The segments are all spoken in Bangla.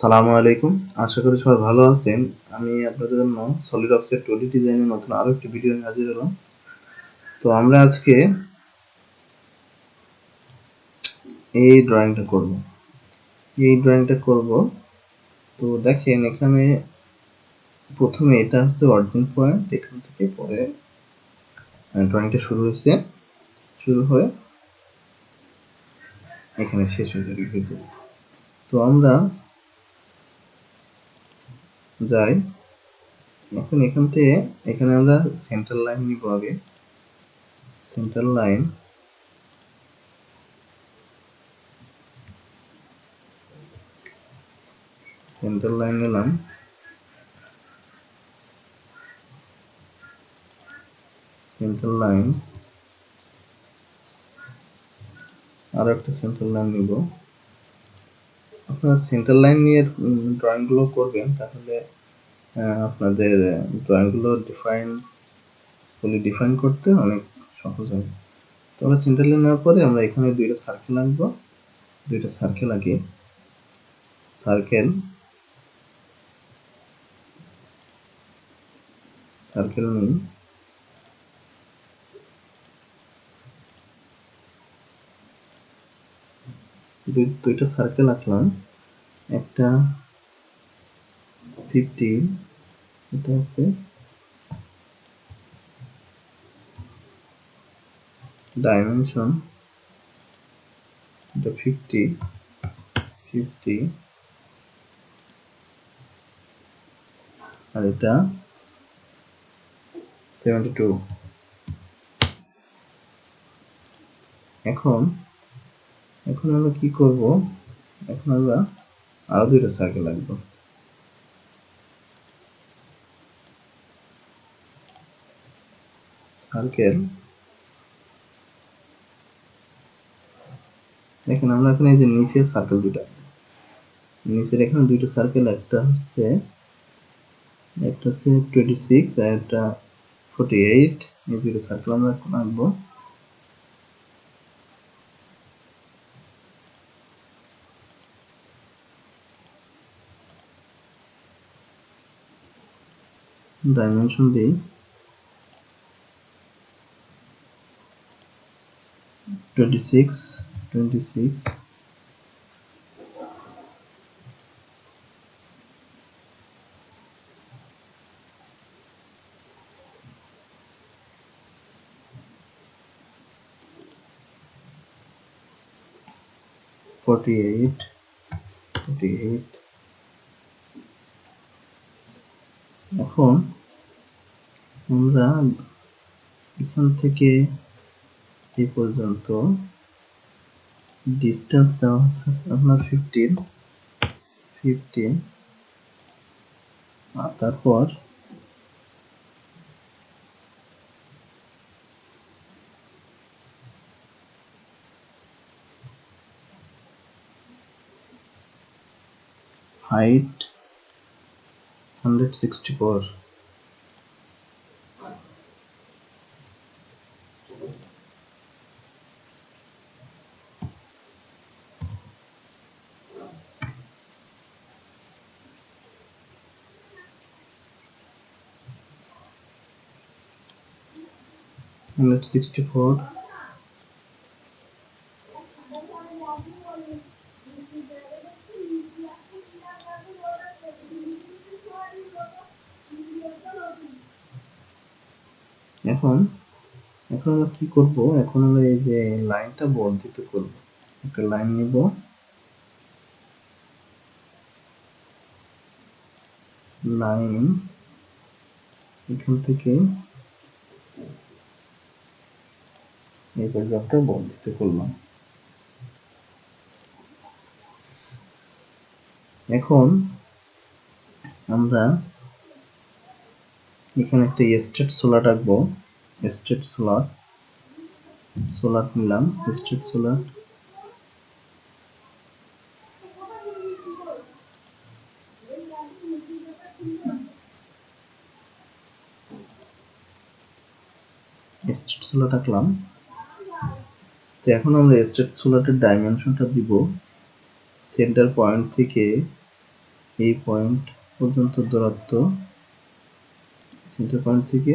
সালামু আলাইকুম। আশা করি সবাই ভালো আছেন। আমি আপনাদের জন্য সলিডওয়ার্কসের 2D ডিজাইনের নতুন আরো একটি ভিডিও নিয়ে হাজির হলাম। তো আমরা আজকে এই ড্রয়িংটা করব। তো দেখেন এখানে প্রথমে এটা হচ্ছে অরিজিন পয়েন্ট, এখান থেকে পরে ড্রয়িংটা শুরু হয়ে এখানে শেষ হয়ে যাবে। তো আমরা যাই এখন এখান থেকে এখানে আমরা সেন্টার লাইন নিব আগে। সেন্টার লাইন নিলাম। সেন্টার লাইন আর একটা সেন্টার লাইন নিব। আপনারা সেন্টার লাইন নিয়ে ড্রয়িং গুলো করবেন, তাহলে আপনাদের ড্রয়িং গুলো ডিফাইন করতে অনেক সহজ হবে। তো আমরা সেন্টার লাইন নেওয়ার পরে আমরা এখানে দুইটা সার্কেল আঁকবো। দুইটা সার্কেল আঁকি। সার্কেল নিই। দুইটা সার্কেল আঁকলাম। একটা 50, এটা হচ্ছে ডাইমেনশন, এটা 50 আর এটা 72। এখন আমরা কি করব, এখন আমরা আরো দুইটা সার্কেল আঁকবো। সার্কেল দেখেন আমরা এখানে এই যে নিচে সার্কেল দুটো, নিচের এখানে দুইটা সার্কেল, একটা হচ্ছে 26 আর একটা 48। এই দুটো সার্কেল আমরা এখন আঁকবো। ডাইমেনশন দিই 26 48। এখন আমরা এখান থেকে এই পর্যন্ত ডিস্টেন্স দেওয়া হচ্ছে আপনার 15 আর তারপর হাইট 164। এখন আমরা কি করব, এখন আমরা এই যে লাইনটা বর্ধিত করব। একটা লাইন নিব, লাইন এখান থেকে এই পর্যন্ত বর্ধিত করলাম। এখন আমরা এখানে একটা স্ট্রেট সোলার আঁকবো। স্ট্রেট সোলার নিলাম। স্ট্রেট সোলার আঁকলাম। তো এখন আমরা স্ট্রেট সোলারের ডাইমেনশনটা দিব সেন্টার পয়েন্ট থেকে এই পয়েন্ট পর্যন্ত দূরত্ব, সেন্টার পয়েন্ট থেকে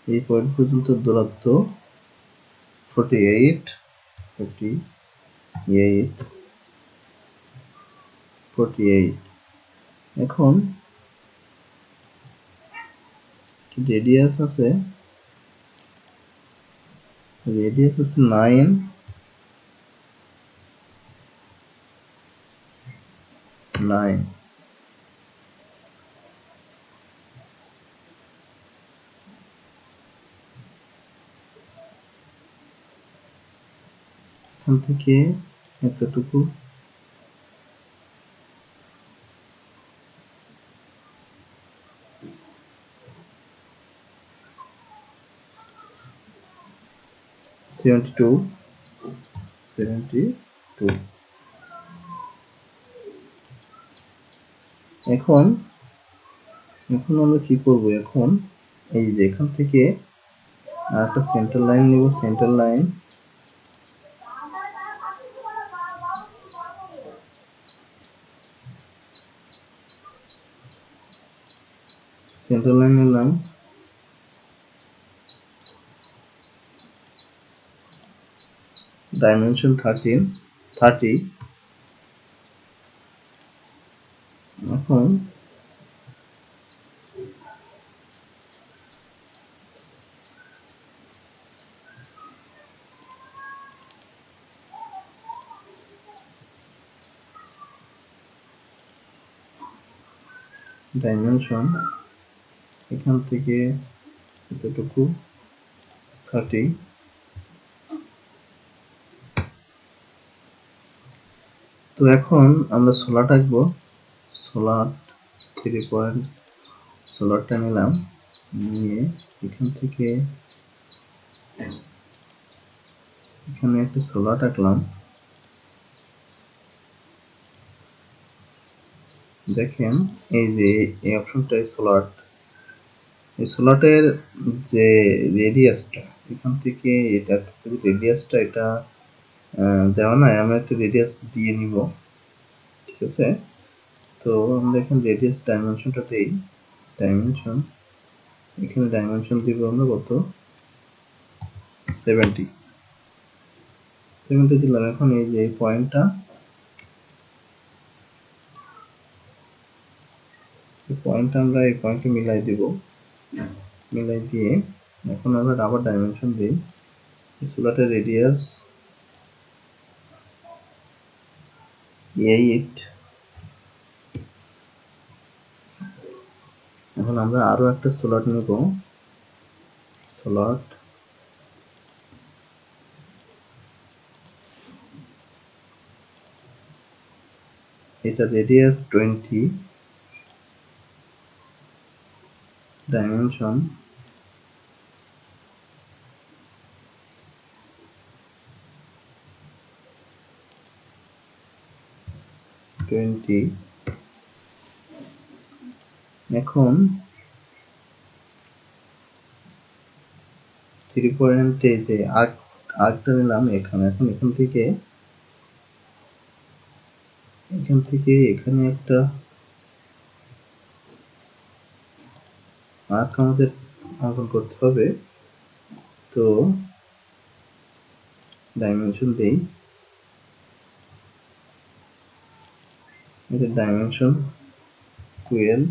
এই পয়েন্ট পর্যন্ত দূরত্ব 48 এখন রেডিয়াস আছে 9, এখান থেকে এতটুকু সেভেন্টি টু এখন আমরা কি করব? এখন এই যে এখান থেকে আর একটা সেন্টার লাইন নিব, সেন্টার লাইন নিলাম, ডাইমেনশন 30। এখন ডাইমেনশন এখান থেকে এতটুকু 30। তো এখন আমরা সোলার আঁকবো। সোলার 3 পয়েন্ট সোলারটা নিলাম, নিয়ে এখান থেকে এখানে একটা সোলার আঁকলাম। দেখেন এই যে এই অপশনটাই সোলার, এই সোলাটের যে রেডিয়াসটা এখান থেকে এটা রেডিয়াসটা এটা দেওয়া নাই, আমরা একটা রেডিয়াস দিয়ে নিব, ঠিক আছে? তো আমরা এখানে রেডিয়াস ডাইমেনশনটা দেই, ডাইমেনশন এখানে ডাইমেনশন দিব আমরা কত, 70 দিলাম। এখন এই যে এই পয়েন্টটা আমরা এই পয়েন্টে মিলাই দিব, মিলাই দিয়ে এখন আমরা আবার ডাইমেনশন দিই। সোলাটের রেডিয়াস 8। এখন আমরা আরো একটা সোলাট নেব, সোলাট এটা রেডিয়াস 20, ডাইমেনশন 20। এখন 3 পয়েন্টে যে আর্কটা নিলাম এখানে, এখন এখান থেকে এখানে একটা আর্ক আমাদের অঙ্কন করতে হবে। তো ডাইমেনশন দেই, এটা ডাইমেনশন 12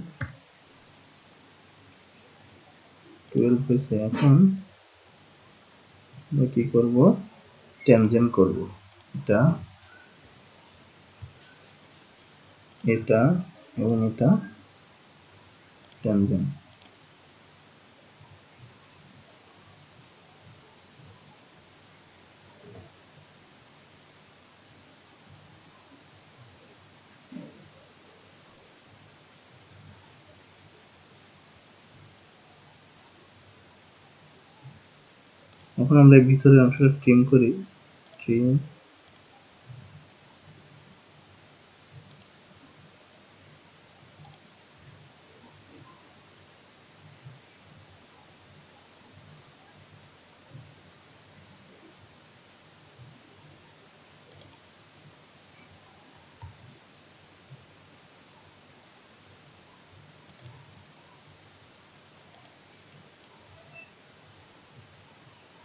হয়েছে। এখন আমরা কি করব, ট্যানজেন্ট করব, এটা এবং এটা ট্যানজেন্ট। এখন আমরা এই ভিতরের অংশটা ট্রিম করি, ট্রিম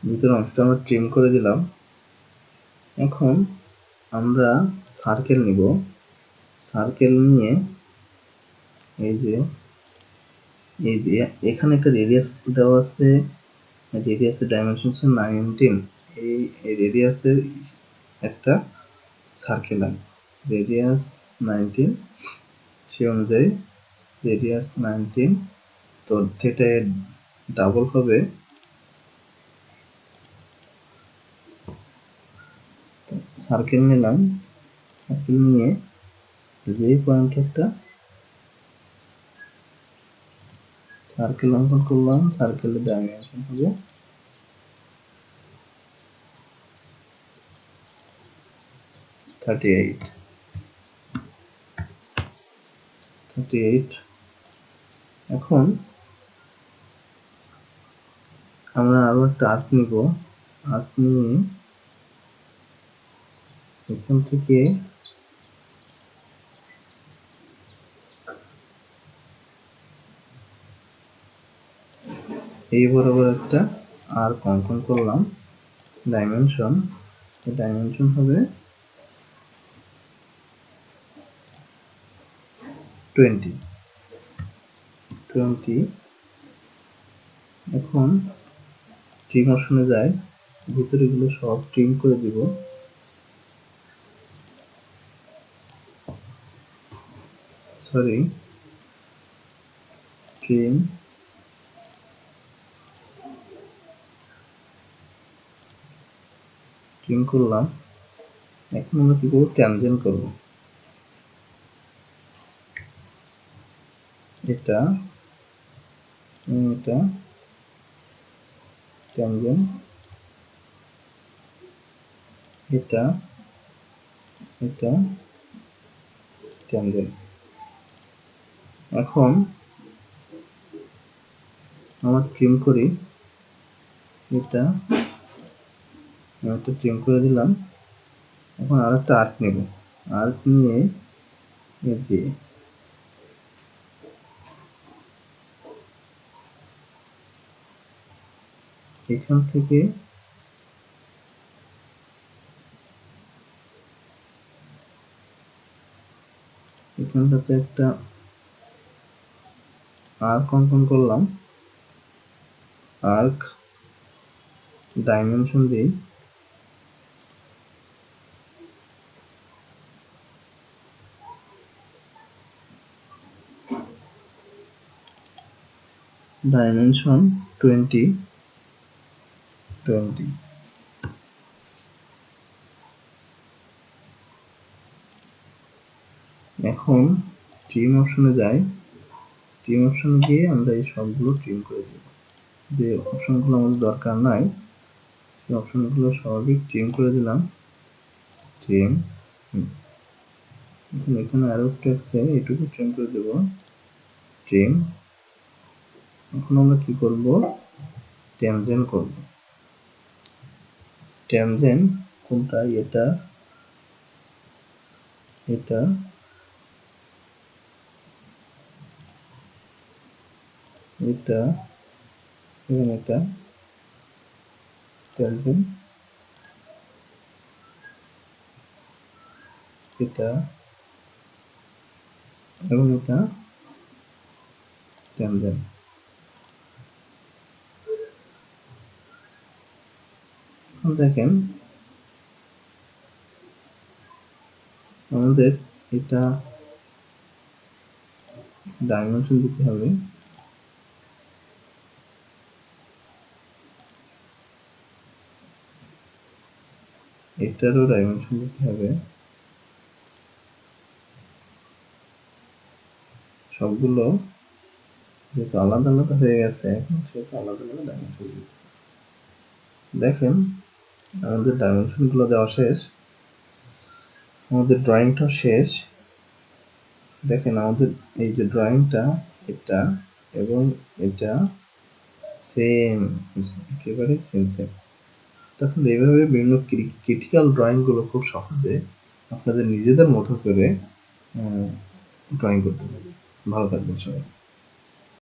ভিতরের অংশটা আমরা ট্রিম করে দিলাম। এখন আমরা সার্কেল নিব। সার্কেল নিয়ে এই যে এখানে একটা রেডিয়াস দেওয়া আছে, রেডিয়াসের ডাইমেনশন হচ্ছে 19। এই রেডিয়াসের একটা সার্কেল আঁকব, রেডিয়াস 19, সেই অনুযায়ী রেডিয়াস 19, তো থিটা এর ডাবল হবে, সার্কেল নিলাম। সার্কেল নিয়ে যেই পয়েন্টে একটা সার্কেল অঙ্কন করলাম, সার্কেলের ডাইমেনশন হবে 38। এখন আমরা আরো একটা আর্ক নিব। আর্ক নিয়ে এখান থেকে এই বরাবর একটা আর্ক অঙ্কন করলাম। ডাইমেনশন হবে 20। এখন ট্রিম অপশনে যাই, ভিতরে এগুলো সব ট্রিম করে দিব। ট্রিম করলাম। এখন আমরা কি করবো, ট্যানজেন্ট করব। এটা ট্যানজেন্ট, এটা ট্যানজেন্ট। এখন আমরা ট্রিম করি, এটা ট্রিম করে দিলাম। এখন আর একটা আর্ক নেব। আর্ক নিয়ে এই যে এখান থেকে এখানটাতে একটা আর্ক অঙ্কন করলাম। আর্ক ডাইমেনশন দিই, ডাইমেনশন 20। এখন ট্রিম অপশনে যাই, ট্রিম অপশনে গিয়ে আমরা এই সবগুলো ট্রিম করে দেব। যে অপশনগুলো আমাদের দরকার নাই সেই অপশনগুলো সবই ট্রিম করে দিলাম। ট্রিম, এখানে আরো একটা আছে, এটুকু ট্রিম করে দেব। ট্রিম। এখন আমরা কি করব, ট্যানজেন্ট করব। ট্যানজেন্ট কোনটা, এটা এবং এটা ট্যানজেন্ট, এটা এবং এটা ট্যানজেন্ট। এখন দেখেন আমাদের এটা ডাইমেনশন দিতে হবে, এটারও ডাইমেনশন দিতে হবে। সবগুলো যেহেতু আলাদা আলাদা হয়ে গেছে, এখন সেহেতু আলাদা আলাদা ডাইমেনশন দিতে। দেখেন আমাদের ডাইমেনশন গুলো দেওয়া শেষ, আমাদের ড্রয়িংটাও শেষ। দেখেন আমাদের এই যে ড্রয়িংটা, এটা এবং এটা সেম, একেবারে সেম। তখন এইভাবে বিভিন্ন ক্রিটিক্যাল ড্রয়িং গুলো খুব সহজে আপনাদের নিজেদের মতো করে ড্রয়িং করতে পারবেন। ভালো থাকবেন সবাই।